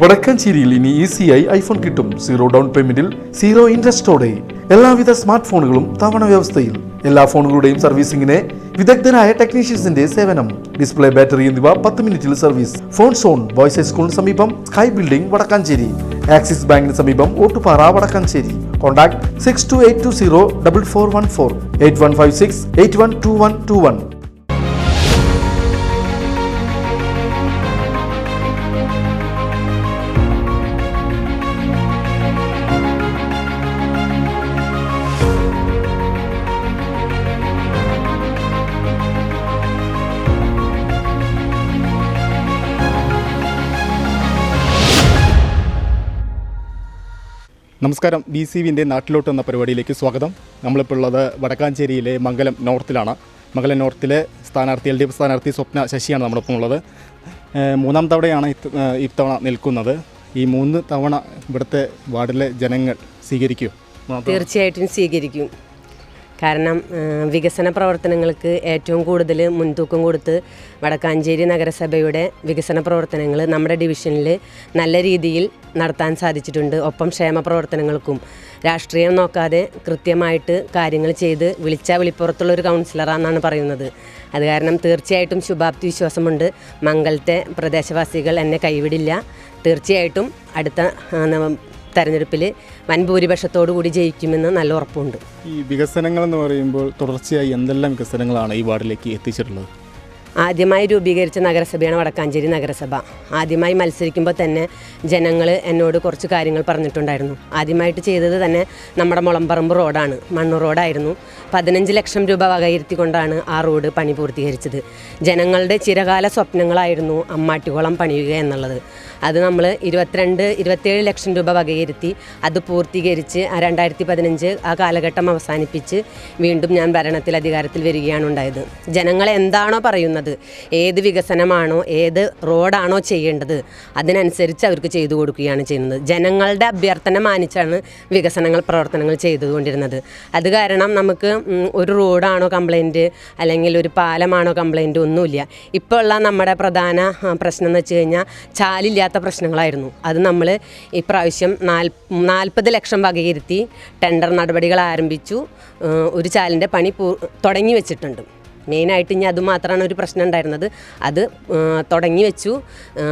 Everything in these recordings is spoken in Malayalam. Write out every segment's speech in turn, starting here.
വടക്കാഞ്ചേരിയിൽ ഇനി ഈസിയായി ഐഫോൺ കിട്ടും. 0 ഡൗൺ പേയ്മെന്റിൽ 0 ഇൻട്രസ്റ്റോടെ. എല്ലാവിധ സ്മാർട്ട് ഫോണുകളും തവണ വ്യവസ്ഥയിൽ. എല്ലാ ഫോണുകളുടെയും സർവീസിംഗിന് വിദഗ്ധരായ ടെക്നീഷ്യൻസിന്റെ സേവനം. ഡിസ്പ്ലേ, ബാറ്ററി എന്നിവ 10 മിനിറ്റിൽ സർവീസ്. ഫോൺ സോൺ ബോയ്സ് ഹൈസ്കൂളിന് സമീപം, സ്കൈ ബിൽഡിംഗ്, വടക്കാഞ്ചേരി. ആക്സിസ് ബാങ്കിന് സമീപം, ഓട്ടുപാറ, വടക്കാഞ്ചേരി. കോൺടാക്ട് 6282044114 8156 812121. നമസ്കാരം. BCVൻ്റെ നാട്ടിലോട്ട് എന്ന പരിപാടിയിലേക്ക് സ്വാഗതം. നമ്മളിപ്പോൾ ഉള്ളത് വടക്കാഞ്ചേരിയിലെ മംഗലം നോർത്തിലാണ്. മംഗലം നോർത്തിലെ സ്ഥാനാർത്ഥി LDF സ്ഥാനാർത്ഥി സ്വപ്ന ശശിയാണ് നമ്മളിപ്പം ഉള്ളത്. 3ാം തവണയാണ് ഇത്തവണ നിൽക്കുന്നത്. ഈ 3 തവണ ഇവിടുത്തെ വാർഡിലെ ജനങ്ങൾ സ്വീകരിക്കുമോ? തീർച്ചയായിട്ടും സ്വീകരിക്കും. കാരണം വികസന പ്രവർത്തനങ്ങൾക്ക് ഏറ്റവും കൂടുതൽ മുൻതൂക്കം കൊടുത്ത് വടക്കാഞ്ചേരി നഗരസഭയുടെ വികസന പ്രവർത്തനങ്ങൾ നമ്മുടെ ഡിവിഷനിൽ നല്ല രീതിയിൽ നടത്താൻ സാധിച്ചിട്ടുണ്ട്. ഒപ്പം ക്ഷേമ പ്രവർത്തനങ്ങൾക്കും രാഷ്ട്രീയം നോക്കാതെ കൃത്യമായിട്ട് കാര്യങ്ങൾ ചെയ്ത് വിളിപ്പുറത്തുള്ളൊരു കൗൺസിലറാണെന്നാണ് പറയുന്നത്. അത് കാരണം തീർച്ചയായിട്ടും ശുഭാപ്തി വിശ്വാസമുണ്ട്. മംഗലത്തെ പ്രദേശവാസികൾ എന്നെ കൈവിടില്ല. തീർച്ചയായിട്ടും അടുത്ത തെരഞ്ഞെടുപ്പിൽ വൻ ഭൂരിപക്ഷത്തോടു കൂടി ജയിക്കുമെന്ന് നല്ല ഉറപ്പുണ്ട്. ഈ വികസനങ്ങൾ എന്ന് പറയുമ്പോൾ തുടർച്ചയായി എന്തെല്ലാം വികസനങ്ങളാണ് ഈ വാർഡിലേക്ക് എത്തിച്ചിട്ടുള്ളത്? ആദ്യമായി രൂപീകരിച്ച നഗരസഭയാണ് വടക്കാഞ്ചേരി നഗരസഭ. ആദ്യമായി മത്സരിക്കുമ്പോൾ തന്നെ ജനങ്ങൾ എന്നോട് കുറച്ച് കാര്യങ്ങൾ പറഞ്ഞിട്ടുണ്ടായിരുന്നു. ആദ്യമായിട്ട് ചെയ്തത് തന്നെ നമ്മുടെ മുളമ്പറമ്പ് റോഡാണ്. മണ്ണൂർ റോഡായിരുന്നു. 15 ലക്ഷം രൂപ വകയിരുത്തിക്കൊണ്ടാണ് ആ റോഡ് പണി പൂർത്തീകരിച്ചത്. ജനങ്ങളുടെ ചിരകാല സ്വപ്നങ്ങളായിരുന്നു അമ്മാട്ടിക്കുളം പണിയുക എന്നുള്ളത്. അത് നമ്മൾ 27 ലക്ഷം രൂപ വകയിരുത്തി അത് പൂർത്തീകരിച്ച് 2015 ആ കാലഘട്ടം അവസാനിപ്പിച്ച് വീണ്ടും ഞാൻ ഭരണത്തിൽ അധികാരത്തിൽ വരികയാണ് ഉണ്ടായത്. ജനങ്ങൾ എന്താണോ പറയുന്നത്, ഏത് വികസനമാണോ ഏത് റോഡാണോ ചെയ്യേണ്ടത് അതിനനുസരിച്ച് അവർക്ക് ചെയ്തു കൊടുക്കുകയാണ് ചെയ്യുന്നത്. ജനങ്ങളുടെ അഭ്യർത്ഥന മാനിച്ചാണ് പ്രവർത്തനങ്ങൾ ചെയ്തുകൊണ്ടിരുന്നത്. അത് കാരണം നമുക്ക് ഒരു റോഡാണോ കംപ്ലൈൻറ്റ് അല്ലെങ്കിൽ ഒരു പാലമാണോ കംപ്ലൈൻറ്റ് ഒന്നുമില്ല. ഇപ്പോൾ ഉള്ള നമ്മുടെ പ്രധാന പ്രശ്നം എന്ന് വെച്ച് കഴിഞ്ഞാൽ ചാലില്ലാത്ത പ്രശ്നങ്ങളായിരുന്നു. അത് നമ്മൾ ഇപ്രാവശ്യം 40 ലക്ഷം വകയിരുത്തി ടെൻഡർ നടപടികൾ ആരംഭിച്ചു. ഒരു ചാലിൻ്റെ പണി തുടങ്ങി വെച്ചിട്ടുണ്ട്. മെയിനായിട്ട് ഇനി അതുമാത്രമാണ് ഒരു പ്രശ്നം ഉണ്ടായിരുന്നത്. അത് തുടങ്ങി വെച്ചു.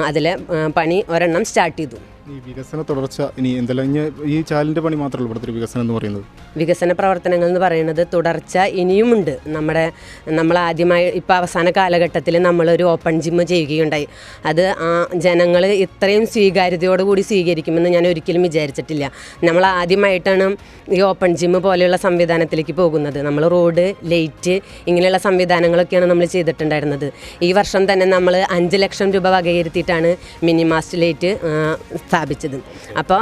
അതിലെ പണി ഒരെണ്ണം സ്റ്റാർട്ട് ചെയ്തു. ഈ വികസന തുടർച്ച ഇനി എന്തെല്ലാം ഈ ചാലിൻ്റെ പണി മാത്രമല്ല ഇവിടുത്തെ വികസനം എന്ന് പറയുന്നത്? വികസന പ്രവർത്തനങ്ങൾ എന്ന് പറയുന്നത് തുടർച്ച ഇനിയുമുണ്ട്. നമ്മൾ ആദ്യമായി ഇപ്പോൾ അവസാന കാലഘട്ടത്തിൽ നമ്മളൊരു ഓപ്പൺ ജിം ചെയ്യുകയുണ്ടായി. അത് ജനങ്ങൾ ഇത്രയും സ്വീകാര്യതയോടുകൂടി സ്വീകരിക്കുമെന്ന് ഞാൻ ഒരിക്കലും വിചാരിച്ചിട്ടില്ല. നമ്മൾ ആദ്യമായിട്ടാണ് ഈ ഓപ്പൺ ജിം പോലെയുള്ള സംവിധാനത്തിലേക്ക് പോകുന്നത്. നമ്മൾ റോഡ്, ലൈറ്റ് ഇങ്ങനെയുള്ള സംവിധാനങ്ങളൊക്കെയാണ് നമ്മൾ ചെയ്തിട്ടുണ്ടായിരുന്നത്. ഈ വർഷം തന്നെ നമ്മൾ 5 ലക്ഷം രൂപ വകയിരുത്തിയിട്ടാണ് മിനിമാസ്റ്റ് ലൈറ്റ് സ്ഥാപിച്ചത്. അപ്പോൾ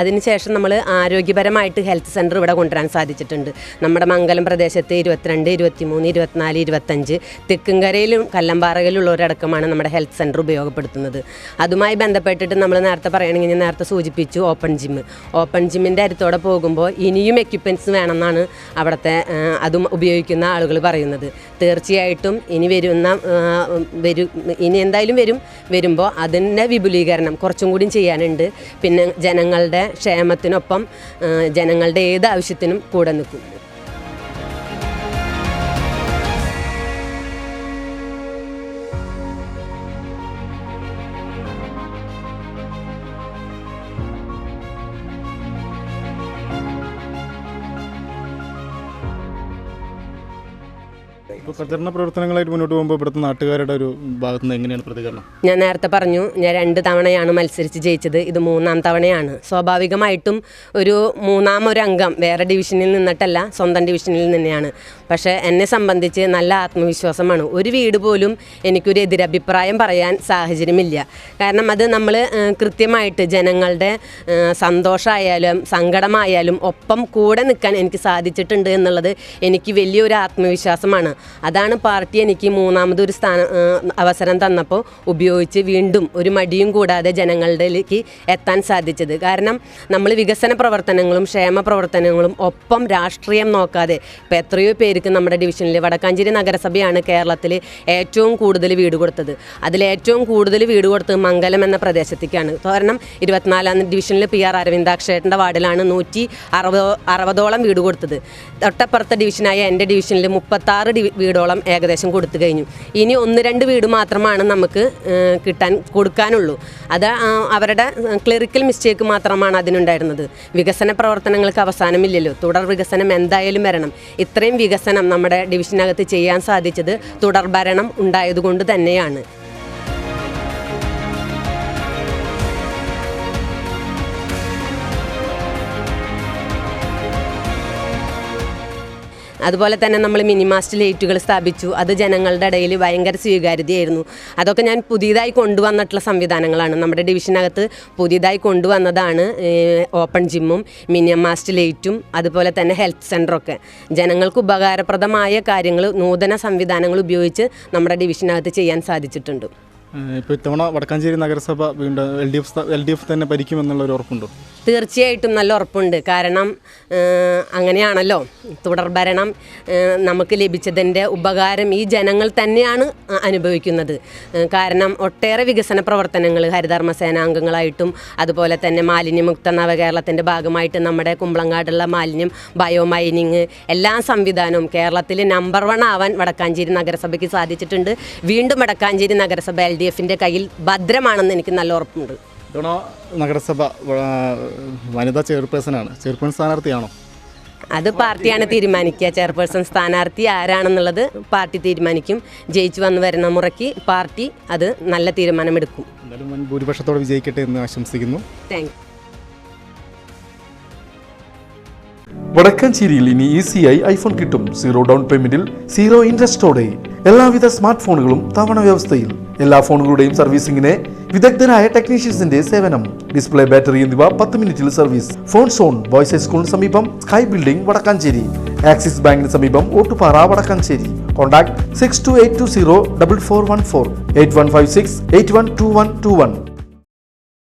അതിനുശേഷം നമ്മൾ ആരോഗ്യപരമായിട്ട് ഹെൽത്ത് സെൻറ്റർ ഇവിടെ കൊണ്ടുവരാൻ സാധിച്ചിട്ടുണ്ട്. നമ്മുടെ മംഗലം പ്രദേശത്ത് 22, 23, 24, 25 തെക്കുംകരയിലും കല്ലമ്പാറയിലുള്ളവരടക്കമാണ് നമ്മുടെ ഹെൽത്ത് സെൻറ്റർ ഉപയോഗപ്പെടുത്തുന്നത്. അതുമായി ബന്ധപ്പെട്ടിട്ട് നമ്മൾ നേരത്തെ പറയുകയാണെങ്കിൽ ഞാൻ നേരത്തെ സൂചിപ്പിച്ചു ഓപ്പൺ ജിമ്മിൻ്റെ അടുത്തോടെ പോകുമ്പോൾ ഇനിയും എക്യുപ്മെൻറ്റ്സ് വേണമെന്നാണ് അവിടുത്തെ അതും ഉപയോഗിക്കുന്ന ആളുകൾ പറയുന്നത്. തീർച്ചയായിട്ടും ഇനി എന്തായാലും വരുമ്പോൾ അതിൻ്റെ വിപുലീകരണം കുറച്ചും കൂടി ചെയ്യാനുണ്ട്. പിന്നെ ജനങ്ങളുടെ ക്ഷേമത്തിനൊപ്പം ജനങ്ങളുടെ ഏത് ആവശ്യത്തിനും കൂടെ നിൽക്കും. ഇപ്പോൾ പ്രചരണ പ്രവർത്തനങ്ങളായിട്ട് മുന്നോട്ട് പോകുമ്പോൾ ഇവിടുത്തെ നാട്ടുകാരുടെ ഒരു ഭാഗത്തു നിന്ന് എങ്ങനെയാണ് പ്രതികരണം? ഞാൻ നേരത്തെ പറഞ്ഞു, ഞാൻ 2 തവണയാണ് മത്സരിച്ച് ജയിച്ചത്. ഇത് 3ാം തവണയാണ്. സ്വാഭാവികമായിട്ടും ഒരു 3ാമൊരു അംഗം വേറെ ഡിവിഷനിൽ നിന്നിട്ടല്ല, സ്വന്തം ഡിവിഷനിൽ തന്നെയാണ്. പക്ഷേ എന്നെ സംബന്ധിച്ച് നല്ല ആത്മവിശ്വാസമാണ്. ഒരു വീട് പോലും എനിക്കൊരു എതിരഭിപ്രായം പറയാൻ സാഹചര്യമില്ല. കാരണം അത് നമ്മൾ കൃത്യമായിട്ട് ജനങ്ങളുടെ സന്തോഷമായാലും സങ്കടമായാലും ഒപ്പം കൂടെ നിൽക്കാൻ എനിക്ക് സാധിച്ചിട്ടുണ്ട് എന്നുള്ളത് എനിക്ക് വലിയൊരു ആത്മവിശ്വാസമാണ്. അതാണ് പാർട്ടി എനിക്ക് മൂന്നാമതൊരു അവസരം തന്നപ്പോൾ ഉപയോഗിച്ച് വീണ്ടും ഒരു മടിയും കൂടാതെ ജനങ്ങളിലേക്ക് എത്താൻ സാധിച്ചത്. കാരണം നമ്മൾ വികസന പ്രവർത്തനങ്ങളും ക്ഷേമ പ്രവർത്തനങ്ങളും ഒപ്പം രാഷ്ട്രീയം നോക്കാതെ ഇപ്പോൾ എത്രയോ പേർക്ക് നമ്മുടെ ഡിവിഷനിൽ വടക്കാഞ്ചേരി നഗരസഭയാണ് കേരളത്തിൽ ഏറ്റവും കൂടുതൽ വീട് കൊടുത്തത്. അതിലേറ്റവും കൂടുതൽ വീട് കൊടുത്തത് മംഗലം എന്ന പ്രദേശത്തേക്കാണ്. കാരണം 24ാം ഡിവിഷനിൽ PR അരവിന്ദാക്ഷേട്ടൻ്റെ വാർഡിലാണ് 160ഓളം വീട് കൊടുത്തത്. തൊട്ടപ്പുറത്തെ ഡിവിഷനായ എൻ്റെ ഡിവിഷനിൽ 36 വീടോളം ഏകദേശം കൊടുത്തു കഴിഞ്ഞു. ഇനി 1-2 വീട് മാത്രമാണ് നമുക്ക് കൊടുക്കാനുള്ളൂ. അത് അവരുടെ ക്ലറിക്കൽ മിസ്റ്റേക്ക് മാത്രമാണ് അതിനുണ്ടായിരുന്നത്. വികസന പ്രവർത്തനങ്ങൾക്ക് അവസാനമില്ലല്ലോ, തുടർ വികസനം എന്തായാലും വരണം. ഇത്രയും വികസനം നമ്മുടെ ഡിവിഷനകത്ത് ചെയ്യാൻ സാധിച്ചത് തുടർ ഭരണം ഉണ്ടായതുകൊണ്ട് തന്നെയാണ്. അതുപോലെ തന്നെ നമ്മൾ മിനിമാസ്റ്റ് ലൈറ്റുകൾ സ്ഥാപിച്ചു. അത് ജനങ്ങളുടെ ഇടയിൽ ഭയങ്കര സ്വീകാര്യതയായിരുന്നു. അതൊക്കെ ഞാൻ പുതിയതായി കൊണ്ടുവന്നിട്ടുള്ള സംവിധാനങ്ങളാണ്. നമ്മുടെ ഡിവിഷനകത്ത് പുതിയതായി കൊണ്ടുവന്നതാണ് ഓപ്പൺ ജിമ്മും മിനിമാസ്റ്റ് ലൈറ്റും അതുപോലെ തന്നെ ഹെൽത്ത് സെൻ്ററൊക്കെ. ജനങ്ങൾക്ക് ഉപകാരപ്രദമായ കാര്യങ്ങൾ, നൂതന സംവിധാനങ്ങൾ ഉപയോഗിച്ച് നമ്മുടെ ഡിവിഷനകത്ത് ചെയ്യാൻ സാധിച്ചിട്ടുണ്ട്. ഇപ്പോൾ ഇത്തവണ വടക്കാഞ്ചേരി നഗരസഭ വീണ്ടും LDF തന്നെ ഭരിക്കുമെന്നുള്ളൊരു ഉറപ്പുണ്ടോ? തീർച്ചയായിട്ടും നല്ല ഉറപ്പുണ്ട്. കാരണം അങ്ങനെയാണല്ലോ, തുടർഭരണം നമുക്ക് ലഭിച്ചതിൻ്റെ ഉപകാരം ഈ ജനങ്ങൾ തന്നെയാണ് അനുഭവിക്കുന്നത്. കാരണം ഒട്ടേറെ വികസന പ്രവർത്തനങ്ങൾ ഹരിതകർമ്മ സേനാംഗങ്ങളായിട്ടും അതുപോലെ തന്നെ മാലിന്യമുക്ത നവകേരളത്തിൻ്റെ ഭാഗമായിട്ട് നമ്മുടെ കുമ്പളങ്ങാടുള്ള മാലിന്യം ബയോ മൈനിങ് എല്ലാ സംവിധാനവും കേരളത്തിൽ നമ്പർ 1 ആവാൻ വടക്കാഞ്ചേരി നഗരസഭയ്ക്ക് സാധിച്ചിട്ടുണ്ട്. വീണ്ടും വടക്കാഞ്ചേരി നഗരസഭ LDFൻ്റെ കയ്യിൽ ഭദ്രമാണെന്ന് എനിക്ക് നല്ല ഉറപ്പുണ്ട്. ഇത്തവണ നഗരസഭ വനിതാ ചെയർപേഴ്സൺ സ്ഥാനാർത്ഥിയാണോ? അത് പാർട്ടിയാണ് തീരുമാനിക്കുക. ചെയർപേഴ്സൺ സ്ഥാനാർത്ഥി ആരാണെന്നുള്ളത് പാർട്ടി തീരുമാനിക്കും. ജയിച്ചു വന്നു വരുന്ന മുറയ്ക്ക് പാർട്ടി അത് നല്ല തീരുമാനമെടുക്കും. എന്തായാലും വൻ ഭൂരിപക്ഷത്തോടെ വിജയിക്കട്ടെ എന്ന് ആശംസിക്കുന്നു. Thank you. വടക്കാഞ്ചേരിയിൽ ഇനി ഈസിയായി ഐഫോൺ കിട്ടും. 0 ഡൗൺ പേയ്മെന്റിൽ 0 ഇൻട്രസ്റ്റോടെ. എല്ലാവിധ സ്മാർട്ട് ഫോണുകളും തവണ വ്യവസ്ഥയിൽ. എല്ലാ ഫോണുകളുടെയും സർവീസിംഗിന് വിദഗ്ധരായ ടെക്നീഷ്യൻസിന്റെ സേവനം. ഡിസ്പ്ലേ, ബാറ്ററി എന്നിവ 10 മിനിറ്റിൽ സർവീസ്. ഫോൺ സോൺ ബോയ്സ് ഹൈസ്കൂളിന് സമീപം സ്കൈ ബിൽഡിംഗ് വടക്കാഞ്ചേരി. ആക്സിസ് ബാങ്കിന് സമീപം ഓട്ടുപാറ വടക്കാഞ്ചേരി. കോൺടാക്ട് 6282044414 8156 812121.